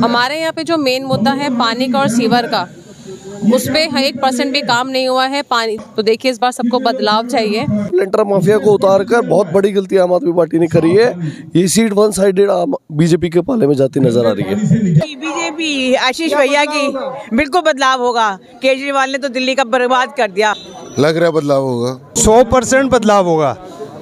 हमारे यहाँ पे जो मेन मुद्दा है पानी का और सीवर का, उस पे 1% भी काम नहीं हुआ है पानी। तो देखिए इस बार सबको बदलाव चाहिए। लेंटर माफिया को उतारकर बहुत बड़ी गलती आम आदमी पार्टी ने करी है। ये सीट वन साइडेड बीजेपी के पाले में जाती नजर आ रही है। बीजेपी आशीष भैया की बिल्कुल बदलाव होगा। केजरीवाल ने तो दिल्ली का बर्बाद कर दिया। लग रहा है बदलाव होगा, 100% बदलाव होगा।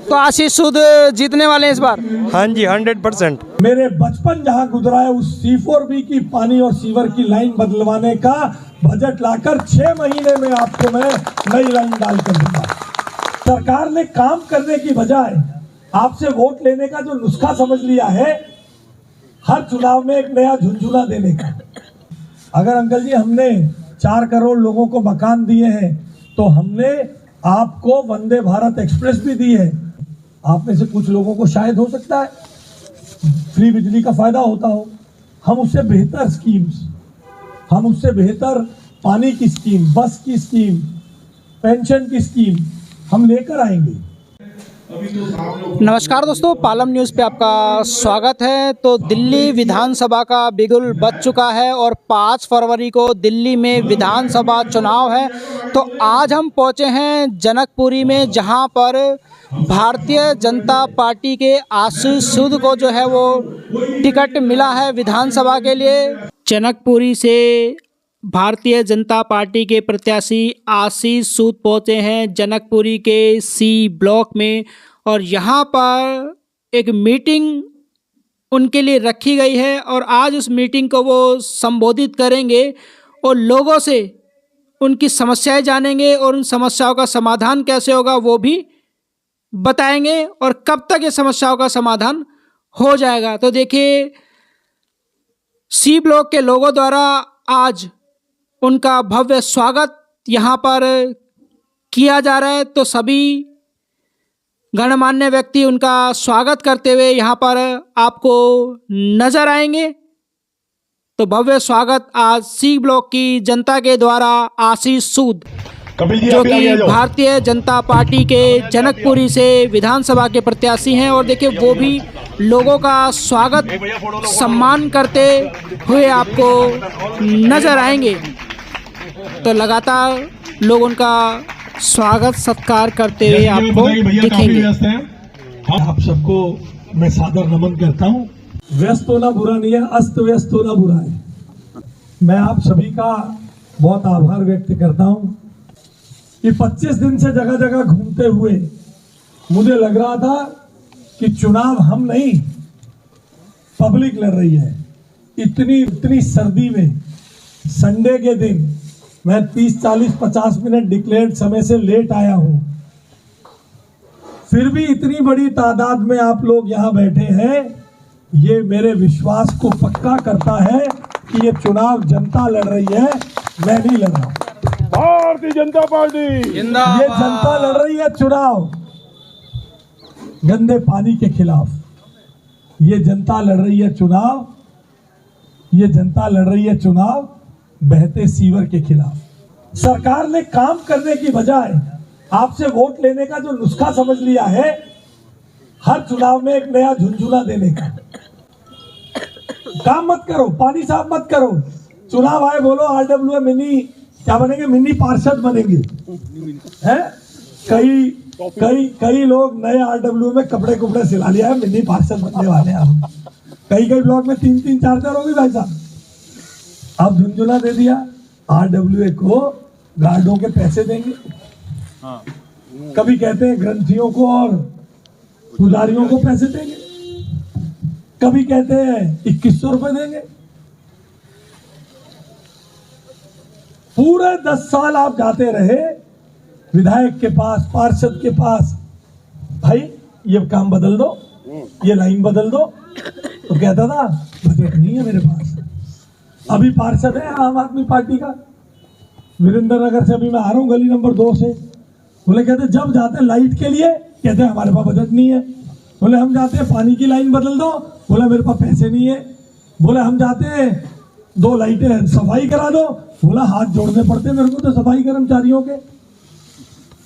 तो आशीष सूद जीतने वाले हैं इस बार। हाँ जी 100%। मेरे बचपन जहाँ गुजरा है उस C4B की पानी और सीवर की लाइन बदलवाने का बजट लाकर 6 महीने में आपको मैं नई लाइन डाल कर दूंगा। सरकार ने काम करने की बजाय आपसे वोट लेने का जो नुस्खा समझ लिया है, हर चुनाव में एक नया झुंझुना देने का। अगर अंकल जी हमने 4 करोड़ लोगों को मकान दिए हैं तो हमने आपको वंदे भारत एक्सप्रेस भी दी है। आप में से कुछ लोगों को शायद हो सकता है फ्री बिजली का फायदा होता हो। हम उससे बेहतर स्कीम्स, हम उससे बेहतर पानी की स्कीम, बस की स्कीम, पेंशन की स्कीम हम लेकर आएंगे। नमस्कार दोस्तों, पालम न्यूज़ पे आपका स्वागत है। तो दिल्ली विधानसभा का बिगुल बज चुका है और 5 फरवरी को दिल्ली में विधानसभा चुनाव है। तो आज हम पहुंचे हैं जनकपुरी में, जहां पर भारतीय जनता पार्टी के आशीष सूद को जो है वो टिकट मिला है विधानसभा के लिए। जनकपुरी से भारतीय जनता पार्टी के प्रत्याशी आशीष सूद पहुंचे हैं जनकपुरी के C ब्लॉक में, और यहाँ पर एक मीटिंग उनके लिए रखी गई है और आज उस मीटिंग को वो संबोधित करेंगे और लोगों से उनकी समस्याएं जानेंगे और उन समस्याओं का समाधान कैसे होगा वो भी बताएंगे और कब तक ये समस्याओं का समाधान हो जाएगा। तो देखिए C ब्लॉक के लोगों द्वारा आज उनका भव्य स्वागत यहाँ पर किया जा रहा है। तो सभी गणमान्य व्यक्ति उनका स्वागत करते हुए यहाँ पर आपको नजर आएंगे। तो भव्य स्वागत आज C ब्लॉक की जनता के द्वारा आशीष सूद, जो कि भारतीय जनता पार्टी के जनकपुरी से विधानसभा के प्रत्याशी हैं, और देखिए वो भी लोगों का स्वागत सम्मान करते हुए आपको नजर आएंगे। तो लगातार लोग उनका स्वागत सत्कार करते हुए आपको दिखेंगे। आप सबको मैं सादर नमन करता हूँ। व्यस्त होना बुरा नहीं है, अस्त व्यस्त होना बुरा है। मैं आप सभी का बहुत आभार व्यक्त करता हूँ कि 25 दिन से जगह जगह घूमते हुए मुझे लग रहा था कि चुनाव हम नहीं पब्लिक लड़ रही है। इतनी सर्दी में संडे के दिन मैं 30, 40, 50 मिनट डिक्लेयर्ड समय से लेट आया हूं, फिर भी इतनी बड़ी तादाद में आप लोग यहां बैठे हैं। ये मेरे विश्वास को पक्का करता है कि ये चुनाव जनता लड़ रही है, मैं नहीं लड़ रहा हूं। भारतीय जनता पार्टी जिंदाबाद। ये जनता लड़ रही है चुनाव गंदे पानी के खिलाफ। ये जनता लड़ रही है चुनाव, ये जनता लड़ रही है चुनाव बहते सीवर के खिलाफ। सरकार ने काम करने की बजाय आपसे वोट लेने का जो नुस्खा समझ लिया है, हर चुनाव में एक नया झुंझुना देने का। काम मत करो, पानी साफ मत करो, चुनाव आए बोलो RWA मिनी क्या बनेंगे, मिनी पार्षद बनेंगे। हैं? कई लोग नए RWA में कपड़े सिला लिया है, मिनी पार्षद बनने वाले हैं हम। कई ब्लॉक में 3-3, 4-4 होगी भाई साहब। अब झुंझुना दे दिया, RWA को गार्डों के पैसे देंगे। कभी कहते हैं ग्रंथियों को और पुजारियों को पैसे देंगे, कभी कहते हैं 2100 रुपए देंगे। पूरे 10 साल आप जाते रहे विधायक के पास, पार्षद के पास, भाई ये काम बदल दो, ये लाइन बदल दो, तो कहता था बजट नहीं है मेरे पास। अभी पार्षद है आम आदमी पार्टी का, वीरेंद्र नगर से अभी मैं आ रहा हूँ गली नंबर 2 से। बोले कहते जब जाते हैं लाइट के लिए कहते हैं हमारे पास बजट नहीं है। बोले हम जाते हैं पानी की लाइन बदल दो, बोला मेरे पास पैसे नहीं है। बोले हम जाते हैं 2 लाइटें सफाई करा दो, बोला हाथ जोड़ने पड़ते हैं मेरे को तो सफाई कर्मचारियों के,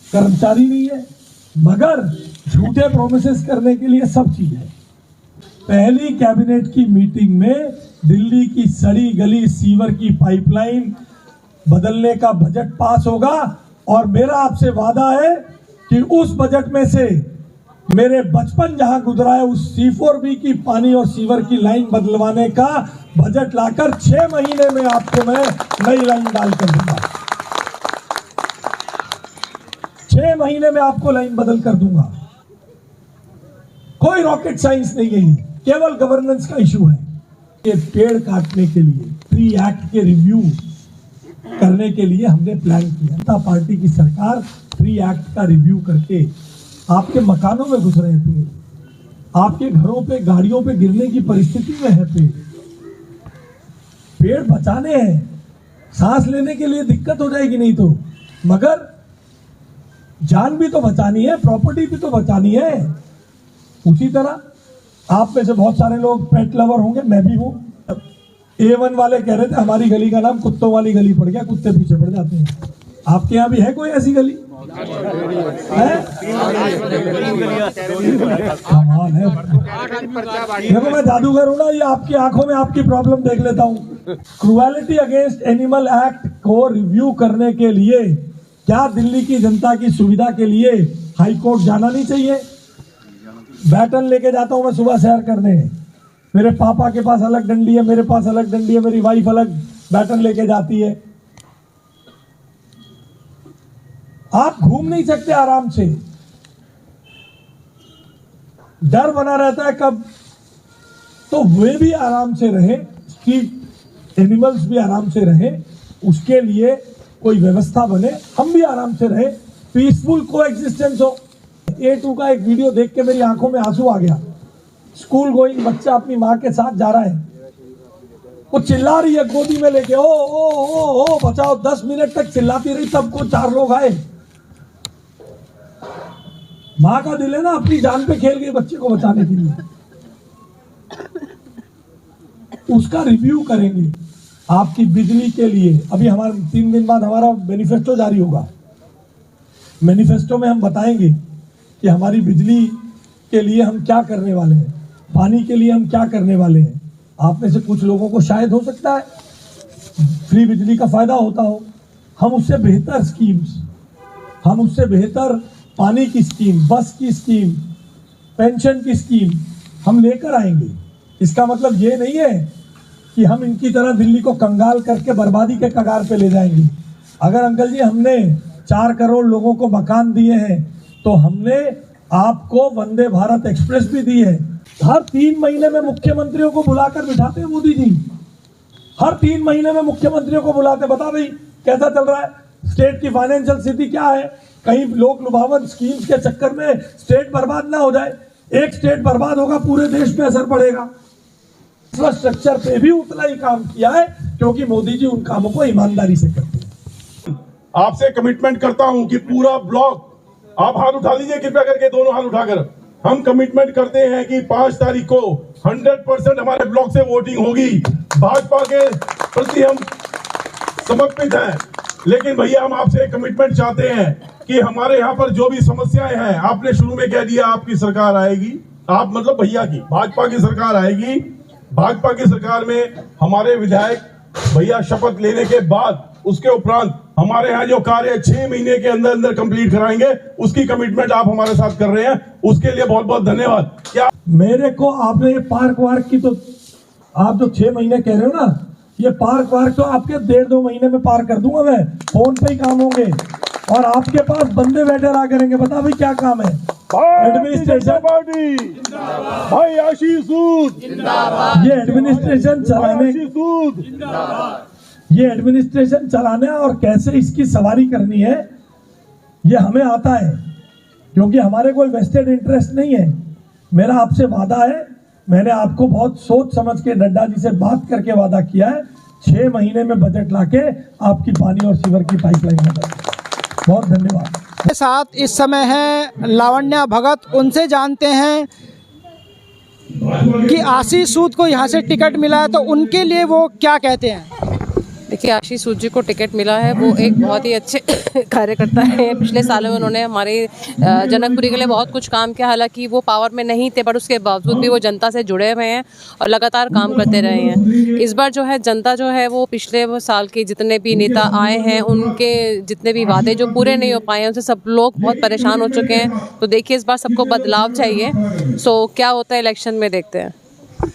कर्मचारी नहीं है। मगर झूठे प्रोमिसेस करने के लिए सब चीज है। पहली कैबिनेट की मीटिंग में दिल्ली की सड़ी गली सीवर की पाइपलाइन बदलने का बजट पास होगा और मेरा आपसे वादा है कि उस बजट में से मेरे बचपन जहां गुजरा है उस C4B की पानी और सीवर की लाइन बदलवाने का बजट लाकर 6 महीने में आपको मैं नई लाइन डाल कर दूंगा। 6 महीने में आपको लाइन बदल कर दूंगा। कोई रॉकेट साइंस नहीं है, केवल गवर्नेंस का इशू है। ये पेड़ काटने के लिए प्री एक्ट के रिव्यू करने के लिए हमने प्लान किया। जनता पार्टी की सरकार प्री एक्ट का रिव्यू करके आपके मकानों में घुस रहे थे, आपके घरों पे गाड़ियों पे गिरने की परिस्थिति में है। पेड़ बचाने हैं, सांस लेने के लिए दिक्कत हो जाएगी नहीं तो, मगर जान भी तो बचानी है, प्रॉपर्टी भी तो बचानी है। उसी तरह आप में से बहुत सारे लोग पेट लवर होंगे, मैं भी हूं। A1 वाले कह रहे थे हमारी गली का नाम कुत्तों वाली गली पड़ गया, कुत्ते पीछे पड़ जाते हैं। आपके यहाँ भी है कोई ऐसी गली? है? कमाल है। देखो मैं जादूगर हूं ना, ये आपकी आंखों में आपकी प्रॉब्लम देख लेता हूं। क्रूएलिटी अगेंस्ट एनिमल एक्ट को रिव्यू करने के लिए क्या दिल्ली की जनता की सुविधा के लिए हाई कोर्ट जाना नहीं चाहिए? बैटन लेके जाता हूं मैं सुबह सैर करने, मेरे पापा के पास अलग डंडी है, मेरे पास अलग डंडी है, मेरी वाइफ अलग बैटन लेके जाती है। आप घूम नहीं सकते आराम से, डर बना रहता है कब तो वे भी आराम से रहे, स्ट्रीट एनिमल्स भी आराम से रहे, उसके लिए कोई व्यवस्था बने, हम भी आराम से रहे, पीसफुल कोएग्जिस्टेंस हो। A2 का एक वीडियो देख के मेरी आंखों में आंसू आ गया। स्कूल गोइंग बच्चा अपनी माँ के साथ जा रहा है, वो चिल्ला रही है गोदी में लेके, ओ बचाओ, 10 मिनट तक चिल्लाती रही, तब को 4 लोग आए। माँ का दिल है ना, अपनी जान पे खेल गई बच्चे को बचाने के लिए। उसका रिव्यू करेंगे आपकी बिजली के लिए। अभी हमारे 3 दिन बाद हमारा मैनिफेस्टो जारी होगा। मैनिफेस्टो में हम बताएंगे कि हमारी बिजली के लिए हम क्या करने वाले हैं, पानी के लिए हम क्या करने वाले हैं। आप में से कुछ लोगों को शायद हो सकता है फ्री बिजली का फायदा होता हो। हम उससे बेहतर स्कीम्स, हम उससे बेहतर पानी की स्कीम, बस की स्कीम, पेंशन की स्कीम हम लेकर आएंगे। इसका मतलब ये नहीं है कि हम इनकी तरह दिल्ली को कंगाल करके बर्बादी के कगार पे ले जाएंगे। अगर अंकल जी हमने 4 करोड़ लोगों को मकान दिए हैं तो हमने आपको वंदे भारत एक्सप्रेस भी दी है। हर 3 महीने में मुख्यमंत्रियों को बुलाकर बिठाते हैं मोदी जी, हर 3 महीने में मुख्यमंत्रियों को बुलाते, बता भाई कैसा चल रहा है, स्टेट की फाइनेंशियल स्थिति क्या है, कहीं लोक लुभावन स्कीम्स के चक्कर में स्टेट बर्बाद ना हो जाए। एक स्टेट बर्बाद होगा पूरे देश पे असर पड़ेगा। इंफ्रास्ट्रक्चर पे भी उतना ही काम किया है क्योंकि मोदी जी उन कामों को ईमानदारी से करते हैं। आपसे कमिटमेंट करता हूं कि पूरा ब्लॉक, आप हाथ उठा लीजिए कृपया करके, दोनों हाथ उठाकर हम कमिटमेंट करते हैं कि 5 तारीख को 100% हमारे ब्लॉक से वोटिंग होगी। भाजपा के प्रति हम समर्पित हैं, लेकिन भैया हम आपसे कमिटमेंट चाहते हैं कि हमारे यहाँ पर जो भी समस्याएं हैं, आपने शुरू में कह दिया आपकी सरकार आएगी, आप मतलब भैया की भाजपा की सरकार आएगी। भाजपा की सरकार में हमारे विधायक भैया शपथ लेने के बाद उसके उपरांत हमारे यहाँ जो कार्य 6 महीने के अंदर अंदर कंप्लीट कराएंगे, उसकी कमिटमेंट आप हमारे साथ कर रहे हैं, उसके लिए बहुत बहुत धन्यवाद। क्या मेरे को आपने ये पार्क वार्क की, तो आप जो 6 महीने कह रहे हो ना, ये पार्क वार्क तो आपके 1.5-2 महीने में पार कर दूंगा मैं। फोन पे ही काम होंगे और आपके पास बंदे बैठे रहा करेंगे। बता भाई क्या काम है? एडमिनिस्ट्रेशन पार्टी भाई आशीष सूद, ये एडमिनिस्ट्रेशन चलाने, ये एडमिनिस्ट्रेशन चलाने और कैसे इसकी सवारी करनी है ये हमें आता है, क्योंकि हमारे कोई वेस्टेड इंटरेस्ट नहीं है। मेरा आपसे वादा है, मैंने आपको बहुत सोच समझ के नड्डा जी से बात करके वादा किया है, 6 महीने में बजट लाके आपकी पानी और सीवर की पाइपलाइन बना। बहुत धन्यवाद। के साथ इस समय है लावण्या भगत, उनसे जानते हैं कि आशीष सूद को यहाँ से टिकट मिला है तो उनके लिए वो क्या कहते हैं। देखिए, आशीष सूद जी को टिकट मिला है, वो एक बहुत ही अच्छे कार्यकर्ता है। पिछले सालों में उन्होंने हमारे जनकपुरी के लिए बहुत कुछ काम किया। हालांकि वो पावर में नहीं थे, पर उसके बावजूद भी वो जनता से जुड़े हुए हैं और लगातार काम करते रहे हैं। इस बार जो है जनता जो है वो पिछले साल के जितने भी नेता आए हैं, उनके जितने भी वादे जो पूरे नहीं हो पाए हैं, उनसे सब लोग बहुत परेशान हो चुके हैं। तो देखिए, इस बार सबको बदलाव चाहिए। सो क्या होता है इलेक्शन में, देखते हैं।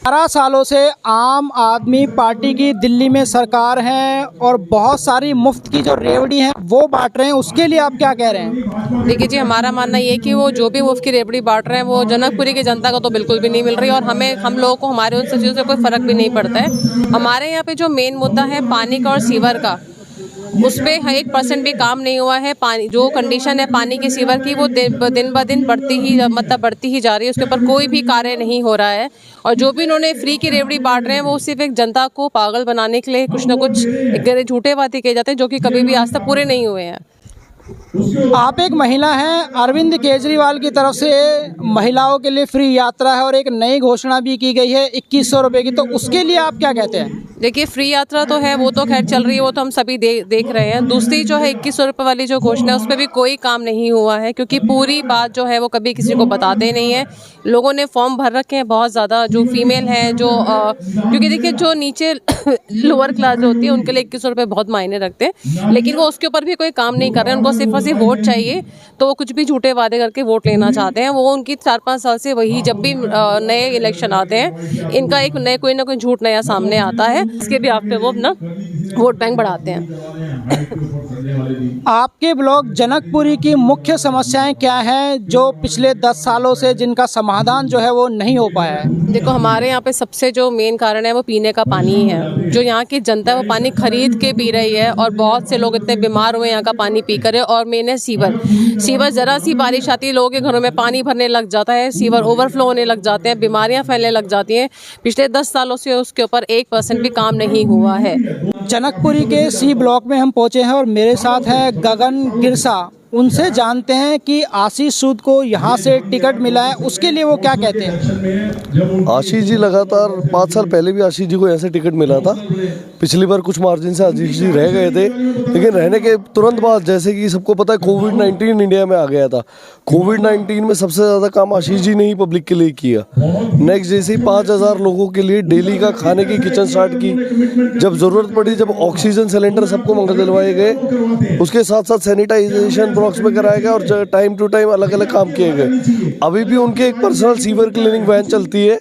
12 सालों से आम आदमी पार्टी की दिल्ली में सरकार है और बहुत सारी मुफ्त की जो रेवड़ी हैं वो बांट रहे हैं, उसके लिए आप क्या कह रहे हैं? देखिए जी, हमारा मानना ये है कि वो जो भी मुफ्त की रेवड़ी बांट रहे हैं वो जनकपुरी की जनता को तो बिल्कुल भी नहीं मिल रही, और हम लोगों को हमारे उन चीज़ों से कोई फ़र्क भी नहीं पड़ता है। हमारे यहाँ पे जो मेन मुद्दा है पानी का और सीवर का, उस पर 1% भी काम नहीं हुआ है। पानी जो कंडीशन है पानी की, सीवर की, वो दिन ब दिन बढ़ती ही जा रही है। उसके ऊपर कोई भी कार्य नहीं हो रहा है। और जो भी उन्होंने फ्री की रेवड़ी बांट रहे हैं वो सिर्फ एक जनता को पागल बनाने के लिए कुछ ना कुछ झूठे वादे किए जाते हैं, जो कि कभी भी आज तक पूरे नहीं हुए हैं। आप एक महिला हैं, अरविंद केजरीवाल की तरफ से महिलाओं के लिए फ्री यात्रा है और एक नई घोषणा भी की गई है 2100 रुपये की, तो उसके लिए आप क्या कहते हैं? देखिए, फ्री यात्रा तो है, वो तो खैर चल रही है, वो तो हम सभी देख रहे हैं। दूसरी जो है 2100 रुपये वाली जो घोषणा है, उस पर भी कोई काम नहीं हुआ है, क्योंकि पूरी बात जो है वो कभी किसी को बताते ही नहीं है। लोगों ने फॉर्म भर रखे हैं बहुत ज़्यादा, जो फीमेल हैं, जो क्योंकि देखिए जो नीचे लोअर क्लास जो होती है उनके लिए 2100 रुपये बहुत मायने रखते हैं, लेकिन वो उसके ऊपर भी कोई काम नहीं कर रहे हैं। उनको सिर्फ और सिर्फ वोट चाहिए, तो वो कुछ भी झूठे वादे करके वोट लेना चाहते हैं। वो उनकी 4-5 साल से वही, जब भी नए इलेक्शन आते हैं, इनका एक नए कोई ना कोई झूठ नया सामने आता है, इसके भी आप पे वो अपना वोट बैंक बढ़ाते हैं। आपके ब्लॉक जनकपुरी की मुख्य समस्याएं क्या हैं जो पिछले 10 सालों से जिनका समाधान जो है वो नहीं हो पाया है? देखो, हमारे यहाँ पे सबसे जो मेन कारण है वो पीने का पानी ही है। जो यहाँ की जनता है वो पानी खरीद के पी रही है, और बहुत से लोग इतने बीमार हुए यहाँ का पानी पी कर। और मेन है सीवर ज़रा सी बारिश आती है, लोगों के घरों में पानी भरने लग जाता है, सीवर ओवरफ्लो होने लग जाते हैं, बीमारियाँ फैलने लग जाती हैं। पिछले 10 सालों से उसके ऊपर 1% भी काम नहीं हुआ है। जनकपुरी के सी ब्लॉक में हम पहुंचे हैं और मेरे साथ है गगन गिरसा। उनसे जानते हैं कि आशीष सूद को यहाँ से टिकट मिला है, उसके लिए वो क्या कहते हैं। आशीष जी लगातार 5 साल पहले भी आशीष जी को ऐसे टिकट मिला था। पिछली बार कुछ मार्जिन से आशीष जी रह गए थे, लेकिन रहने के तुरंत बाद, जैसे कि सबको पता है, कोविड-19 इंडिया में आ गया था। कोविड-19 में सबसे ज़्यादा काम आशीष जी ने ही पब्लिक के लिए किया। नेक्स्ट जैसे ही 5000 लोगों के लिए डेली का खाने की किचन स्टार्ट की। जब ज़रूरत पड़ी, जब ऑक्सीजन सिलेंडर सबको मंगा दिलवाए गए, उसके साथ साथ सैनिटाइजेशन ब्लॉक्स में कराया गया और टाइम टू टाइम अलग अलग काम किए गए। अभी भी उनके एक पर्सनल सीवर क्लीनिंग वैन चलती है।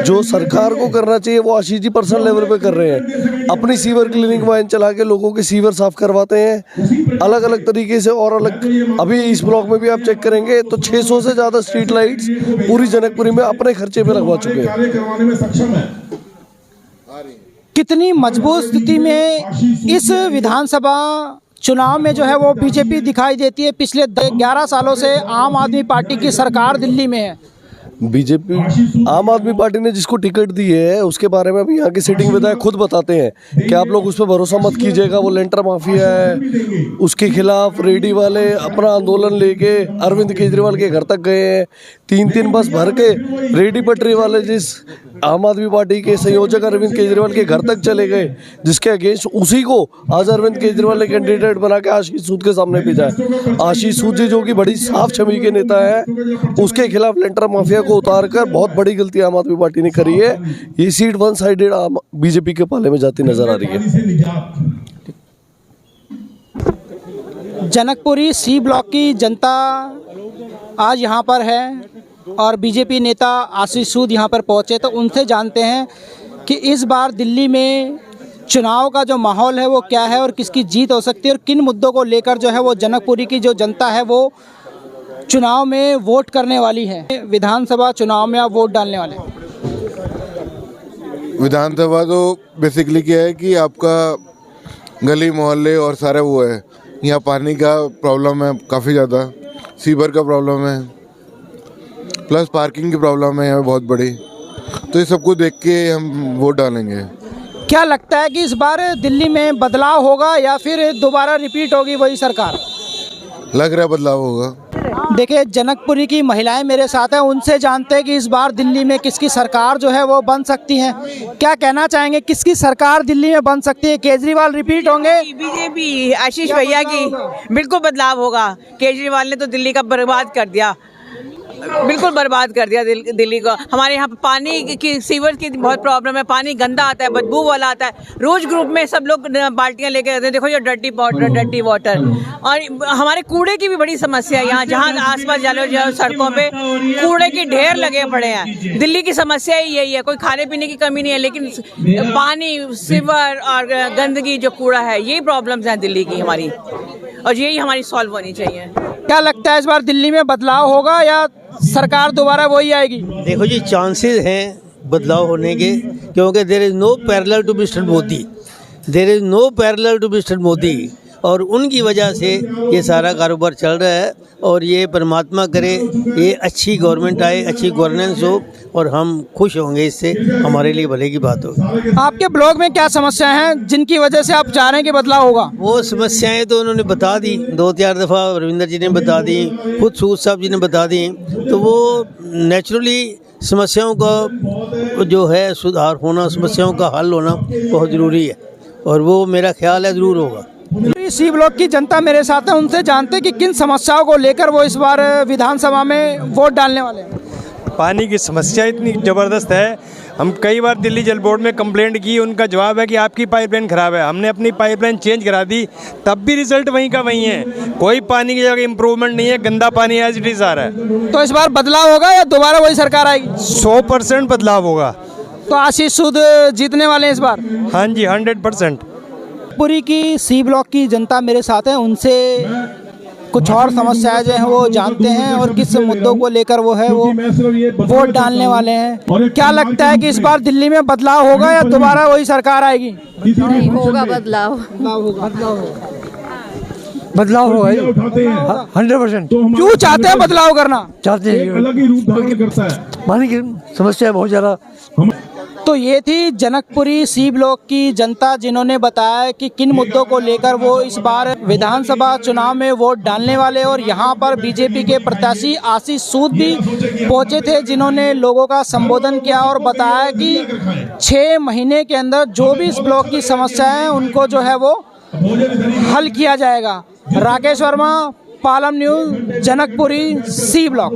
जो सरकार को करना चाहिए वो आशीष जी पर्सनल लेवल पे कर रहे हैं। अपनी सीवर क्लीनिंग वैन चला के लोगों के सीवर साफ करवाते हैं अलग अलग तरीके से। और अलग, अभी इस ब्लॉक में भी आप चेक करेंगे तो 600 से ज़्यादा स्ट्रीट लाइट्स पूरी जनकपुरी में अपने खर्चे पे लगवा चुके हैं। कितनी मजबूत स्थिति में इस विधानसभा चुनाव में जो है वो बीजेपी दिखाई देती है? पिछले 11 सालों से आम आदमी पार्टी की सरकार दिल्ली में है। बीजेपी, आम आदमी पार्टी ने जिसको टिकट दी है उसके बारे में अभी यहाँ के सिटिंग विधायक खुद बताते हैं कि आप लोग उस पर भरोसा मत कीजिएगा, वो लेंटर माफिया है। उसके खिलाफ रेडी वाले अपना आंदोलन लेके अरविंद केजरीवाल के घर तक गए हैं। 3-3 बस भर के रेडी पटरी वाले जिस आम आदमी पार्टी के संयोजक अरविंद केजरीवाल के घर तक चले गए, जिसके अगेंस्ट उसी को आज अरविंद केजरीवाल ने कैंडिडेट बना के आशीष सूद के सामने भेजा है। आशीष सूद जी जो कि बड़ी साफ छवि के नेता है, उसके खिलाफ लेंटर माफिया को उतार कर बहुत बड़ी गलती आम आदमी पार्टी ने करी है। ये सीट 1 साइडेड बीजेपी के पाले में जाती नजर आ रही है। जनकपुरी सी ब्लॉक की जनता आज यहाँ पर है और बीजेपी नेता आशीष सूद यहाँ पर पहुँचे, तो उनसे जानते हैं कि इस बार दिल्ली में चुनाव का जो माहौल है वो क्या है और किसकी जीत हो सकती है और किन मुद्दों को लेकर जो है वो जनकपुरी की जो जनता है वो चुनाव में वोट करने वाली है। विधानसभा चुनाव में आप वोट डालने वाले? विधानसभा तो बेसिकली क्या है कि आपका गली मोहल्ले और सारा वो है। यहाँ पानी का प्रॉब्लम है काफ़ी ज़्यादा, सीवर का प्रॉब्लम है, प्लस पार्किंग की प्रॉब्लम है यहाँ बहुत बड़ी। तो ये सबको देख के हम वोट डालेंगे। क्या लगता है कि इस बार दिल्ली में बदलाव होगा या फिर दोबारा रिपीट होगी वही सरकार? लग रहा है बदलाव होगा। देखिए, जनकपुरी की महिलाएं मेरे साथ हैं, उनसे जानते हैं कि इस बार दिल्ली में किसकी सरकार जो है वो बन सकती है। क्या कहना चाहेंगे, किसकी सरकार दिल्ली में बन सकती है? केजरीवाल रिपीट होंगे? बीजेपी आशीष भैया की बिल्कुल बदलाव होगा। केजरीवाल ने तो दिल्ली का बर्बाद कर दिया, बिल्कुल बर्बाद कर दिया दिल्ली को। हमारे यहाँ पानी की, सीवर की बहुत प्रॉब्लम है। पानी गंदा आता है, बदबू वाला आता है। रोज ग्रुप में सब लोग बाल्टियाँ लेके आते हैं, देखो ये डर्टी वाटर। और हमारे कूड़े की भी बड़ी समस्या है यहाँ, जहाँ आसपास जाओ सड़कों पे कूड़े के ढेर लगे पड़े हैं। दिल्ली की समस्या ही यही है, कोई खाने पीने की कमी नहीं है, लेकिन पानी, सीवर और गंदगी जो कूड़ा है, यही प्रॉब्लम्स हैं दिल्ली की हमारी, और यही हमारी सॉल्व होनी चाहिए। क्या लगता है इस बार दिल्ली में बदलाव होगा या सरकार दोबारा वही आएगी? देखो जी, चांसेस हैं बदलाव होने के, क्योंकि there is no parallel to mister Modi, there is no parallel to mister Modi, और उनकी वजह से ये सारा कारोबार चल रहा है। और ये परमात्मा करे ये अच्छी गवर्नमेंट आए, अच्छी गवर्नेंस हो, और हम खुश होंगे, इससे हमारे लिए भले की बात होगी। आपके ब्लॉक में क्या समस्याएं हैं जिनकी वजह से आप चाह रहे हैं कि बदलाव होगा? वो समस्याएं तो उन्होंने बता दी, 2-4 दफ़ा रविंदर जी ने बता दी, खुद सूद साहब जी ने बता दी। तो वो नेचुरली समस्याओं का जो है सुधार होना, समस्याओं का हल होना बहुत ज़रूरी है, और वो मेरा ख्याल है ज़रूर होगा। सी ब्लॉक की जनता मेरे साथ है, उनसे जानते हैं कि किन समस्याओं को लेकर वो इस बार विधानसभा में वोट डालने वाले हैं। पानी की समस्या इतनी ज़बरदस्त है, हम कई बार दिल्ली जल बोर्ड में कंप्लेंट की, उनका जवाब है कि आपकी पाइपलाइन ख़राब है। हमने अपनी पाइपलाइन चेंज करा दी, तब भी रिजल्ट वहीं का वहीं है, कोई पानी की जगह इम्प्रूवमेंट नहीं है, गंदा पानी एज इट इज़ आ रहा है। तो इस बार बदलाव होगा या दोबारा वही सरकार आएगी? 100% बदलाव होगा। तो आशीष सूद जीतने वाले हैं इस बार? हाँ जी, 100%। पुरी की सी ब्लॉक की जनता मेरे साथ है, उनसे कुछ और समस्याएं जो हैं वो जानते हैं, और किस मुद्दों को लेकर वो है वो वोट डालने वाले हैं। क्या लगता है कि इस बार दिल्ली में बदलाव होगा या दोबारा वही सरकार आएगी? नहीं होगा बदलाव। बदलाव होगा 100%। क्यों चाहते हैं बदलाव करना? चाहते हैं, अलग ही रूप धारण करता है, पानी की समस्या है बहुत ज़्यादा। तो ये थी जनकपुरी सी ब्लॉक की जनता, जिन्होंने बताया कि किन मुद्दों को लेकर वो इस बार विधानसभा चुनाव में वोट डालने वाले। और यहाँ पर बीजेपी के प्रत्याशी आशीष सूद भी पहुँचे थे, जिन्होंने लोगों का संबोधन किया और बताया कि 6 महीने के अंदर जो भी इस ब्लॉक की समस्या है उनको जो है वो हल किया जाएगा। Rakesh Verma, Palam news, Janakpuri C block.